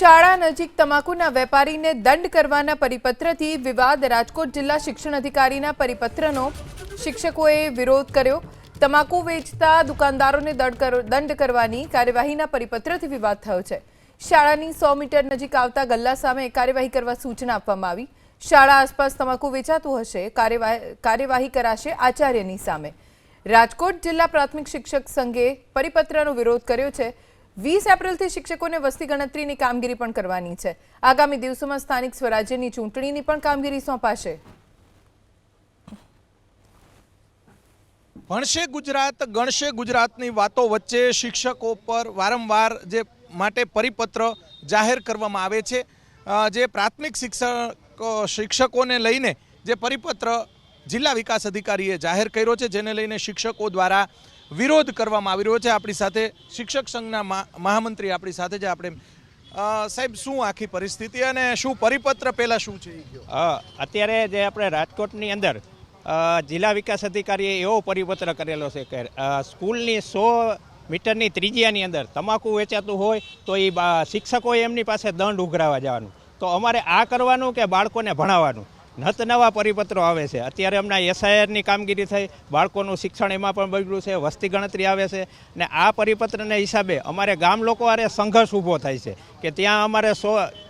શાળા નજીક તમાકુના વેપારીને દંડ કરવાના પરિપત્રથી વિવાદ। રાજકોટ જિલ્લા શિક્ષણ અધિકારીના પરિપત્રનો શિક્ષકોએ વિરોધ કર્યો। તમાકુ વેચતા દુકાનદારોને દંડ કરવાની કાર્યવાહીના પરિપત્રથી વિવાદ થયો છે। શાળાની 100 મીટર નજીક આવતા ગલ્લા સામે કાર્યવાહી કરવા સૂચના આપવામાં આવી। શાળા આસપાસ તમાકુ વેચાતું હશે, કાર્યવાહી કરાશે આચાર્યની સામે। રાજકોટ જિલ્લા પ્રાથમિક શિક્ષક સંઘે પરિપત્રનો વિરોધ કર્યો છે। 20 એપ્રિલથી શિક્ષકોને વસ્તી ગણતરીની કામગીરી પણ કરવાની છે। આગામી દિવસોમાં સ્થાનિક સ્વરાજ્યની ચૂંટણીની પણ કામગીરી સોંપાશે। ભણશે ગુજરાત ગણશે ગુજરાતની વાતો વચ્ચે શિક્ષકો પર વારંવાર જે માટે પરિપત્ર જાહેર કરવામાં આવે છે। જે પ્રાથમિક શિક્ષકોને લઈને જે પરિપત્ર જિલ્લા વિકાસ અધિકારીએ જાહેર કર્યો છે, જેને લઈને શિક્ષકો દ્વારા વિરોધ કરવામાં આવી રહ્યો છે। આપણી સાથે શિક્ષક સંઘના મહામંત્રી આપણી સાથે જ આપણે સાહેબ, શું આખી પરિસ્થિતિ અને શું પરિપત્ર પહેલા શું છે? અત્યારે જે આપણે રાજકોટની અંદર જિલ્લા વિકાસ અધિકારીએ એવો પરિપત્ર કરેલો છે કે સ્કૂલની 100 મીટરની ત્રિજ્યાની અંદર તમાકુ વેચાતું હોય તો એ શિક્ષકોએ એમની પાસે દંડ ઉઘરાવવા જવાનું। તો અમારે આ કરવાનું કે બાળકોને ભણાવવાનું? નત નવા પરિપત્રો આવે છે। અત્યારે હમણાં SIRની કામગીરી થઈ, બાળકોનું શિક્ષણ એમાં પણ બગડ્યું છે, વસ્તી ગણતરી આવે છે ને આ પરિપત્રને હિસાબે અમારે ગામ લોકો હારે સંઘર્ષ ઊભો થાય છે કે ત્યાં અમારે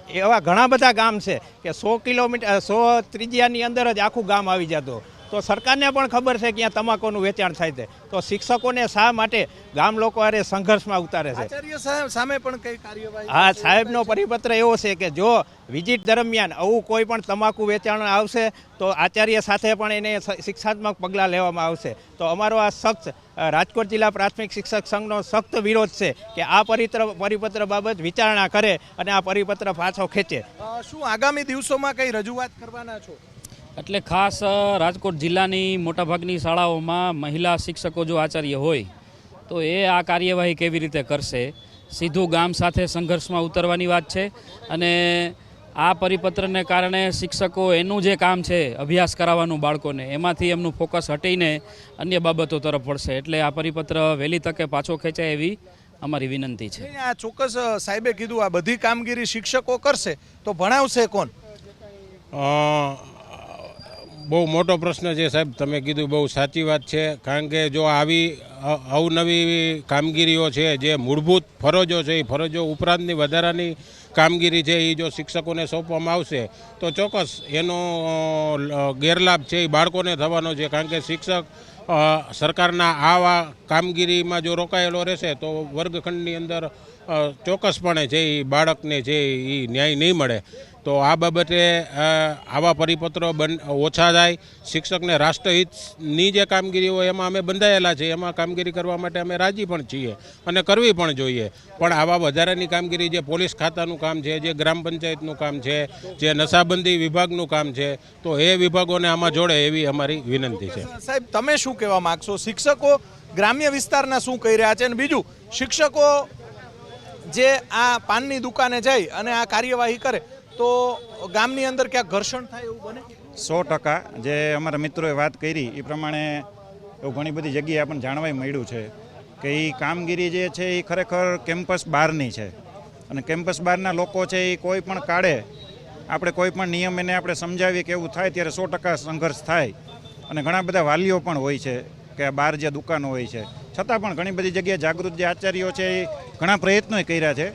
એવા ઘણા બધા ગામ છે કે 100 કિલોમીટર 100 ત્રિજ્યાની અંદર જ આખું ગામ આવી જતું। તો સરકારને પણ ખબર છે કે ત્યાં તમાકુનું વેચાણ થાય છે, તો શિક્ષકોને શા માટે ગામ લોકો હારે સંઘર્ષમાં ઉતારે છે? આચાર્ય સામે પણ કઈ કાર્યવાહી? હા, સાહેબનો પરિપત્ર એવો છે કે જો વિઝિટ દરમિયાન આવું કોઈ પણ તમાકુ વેચાણ આવશે તો આચાર્ય સાથે પણ એને શિક્ષાત્મક પગલાં લેવામાં આવશે। તો અમારો આ સખ્ત રાજકોટ જિલ્લા પ્રાથમિક શિક્ષક સંઘનો સખ્ત વિરોધ છે કે આ પરિપત્ર બાબત વિચારણા કરે અને આ પરિપત્ર પાછો ખેંચે। શું આગામી દિવસોમાં કઈ રજૂઆત કરવાના છો? એટલે ખાસ રાજકોટ જિલ્લાની મોટાભાગની શાળાઓમાં મહિલા શિક્ષકો જો આચાર્ય હોય તો એ આ કાર્યવાહી કેવી રીતે કરશે? સીધું ગામ સાથે સંઘર્ષમાં ઉતરવાની વાત છે અને આ પરિપત્રને કારણે શિક્ષકો એનું જે કામ છે અભ્યાસ કરાવવાનું બાળકોને, એમાંથી એમનું ફોકસ હટીને અન્ય બાબતો તરફ વળશે। એટલે આ પરિપત્ર વહેલી તકે પાછો ખેંચાય એવી અમારી વિનંતી છે। આ ચોક્કસ સાહેબે કીધું આ બધી કામગીરી શિક્ષકો કરશે તો ભણાવશે કોણ? બહુ મોટો પ્રશ્ન છે સાહેબ, તમે કીધું બહુ સાચી વાત છે। કારણ કે જો આવી અવનવી કામગીરીઓ છે, જે મૂળભૂત ફરજો છે, એ ફરજો ઉપરાંતની વધારાની કામગીરી છે, એ જો શિક્ષકોને સોંપવામાં આવશે તો ચોક્કસ એનો ગેરલાભ છે એ બાળકોને થવાનો છે। કારણ કે શિક્ષક સરકારના આવા કામગીરીમાં જો રોકાયેલો રહેશે તો વર્ગખંડની અંદર ચોક્કસપણે છે એ બાળકને છે એ ન્યાય નહીં મળે। તો આ બાબતે આવા પરિપત્રો ઓછા થાય, શિક્ષકને રાષ્ટ્રહિતની જે કામગીરી હોય એમાં અમે બંધાયેલા છે, એમાં કામગીરી કરવા માટે અમે રાજી પણ છીએ અને કરવી પણ જોઈએ। પણ આવા વધારાની કામગીરી જે પોલીસ ખાતાનું કામ છે, જે ગ્રામ પંચાયતનું કામ છે, જે નશાબંધી વિભાગનું કામ છે, તો એ વિભાગોને આમાં જોડે એવી અમારી વિનંતી છે। સાહેબ, તમે શું કહેવા માગશો? શિક્ષકો ગ્રામ્ય વિસ્તારના શું કહી રહ્યા છે અને બીજું શિક્ષકો જે આ પાનની દુકાને જાય અને આ કાર્યવાહી કરે તો ગામની અંદર ક્યાંક ઘર્ષણ થાય એવું બને? 100% જે અમારા મિત્રોએ વાત કરી એ પ્રમાણે એવું ઘણી બધી જગ્યાએ આપણને જાણવા મળ્યું છે કે એ કામગીરી જે છે એ ખરેખર કેમ્પસ બહારની છે અને કેમ્પસ બહારના લોકો છે એ કોઈ પણ કાળે આપણે કોઈ પણ નિયમ એને આપણે સમજાવીએ કે એવું થાય ત્યારે 100% સંઘર્ષ થાય અને ઘણા બધા વાલીઓ પણ હોય છે કે બહાર જે દુકાનો હોય છે, છતાં પણ ઘણી બધી જગ્યાએ જાગૃત જે આચાર્યો છે એ ઘણા પ્રયત્નો કર્યા છે।